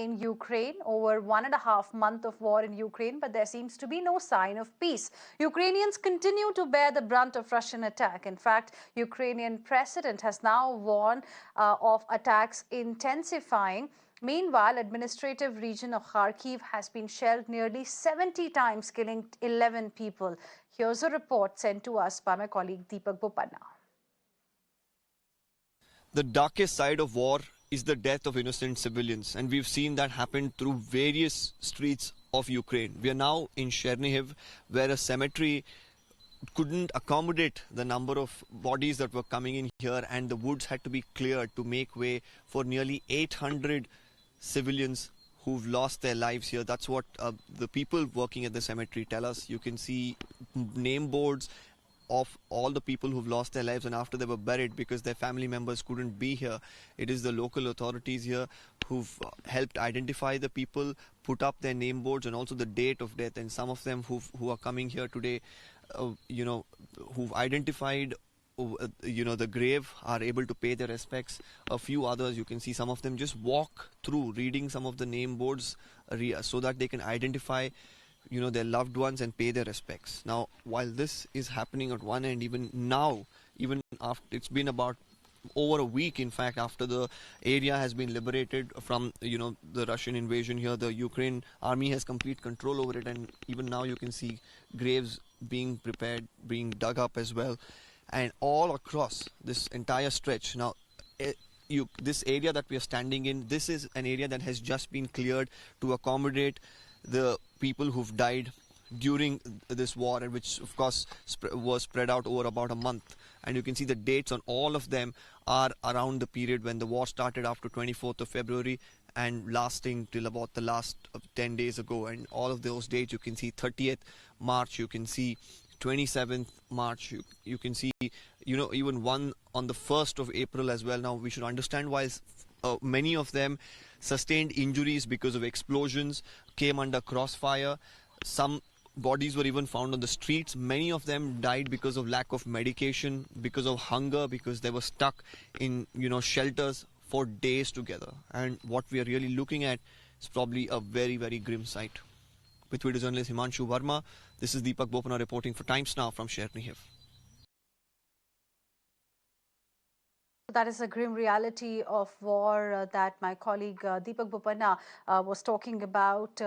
in Ukraine. Over 1.5 months of war in Ukraine, but there seems to be no sign of peace. Ukrainians continue to bear the brunt of Russian attack. In fact, Ukrainian president has now warned of attacks intensifying. Meanwhile, administrative region of Kharkiv has been shelled nearly 70 times, killing 11 people. Here's a report sent to us by my colleague Deepak Bopanna. The darkest side of war is the death of innocent civilians, and we've seen that happen through various streets of Ukraine. We are now in Chernihiv, where a cemetery couldn't accommodate the number of bodies that were coming in here, and the woods had to be cleared to make way for nearly 800 civilians who've lost their lives here. That's what the people working at the cemetery tell us. You can see name boards of all the people who've lost their lives and after they were buried because their family members couldn't be here. It is the local authorities here who've helped identify the people, put up their name boards and also the date of death. And some of them who are coming here today, who've identified the grave, are able to pay their respects. A few others, you can see some of them just walk through reading some of the name boards so that they can identify their loved ones and pay their respects. Now, while this is happening at one end, even after it's been about over a week, in fact, after the area has been liberated from the Russian invasion here, the Ukraine army has complete control over it, and even now you can see graves being prepared, being dug up as well, and all across this entire stretch. Now, this area that we are standing in, this is an area that has just been cleared to accommodate the people who've died during this war, and which of course was spread out over about a month. And you can see the dates on all of them are around the period when the war started after 24th of February and lasting till about the last 10 days ago. And all of those dates, you can see 30th March, you can see 27th March, you can see even one on the 1st of April as well. Now we should understand why many of them sustained injuries because of explosions, came under crossfire. Some bodies were even found on the streets. Many of them died because of lack of medication, because of hunger, because they were stuck in shelters for days together. And what we are really looking at is probably a very, very grim sight. With video journalist Himanshu Verma, this is Deepak Bopanna reporting for Times Now from Chernihiv. That is a grim reality of war that my colleague Deepak Bopanna was talking about.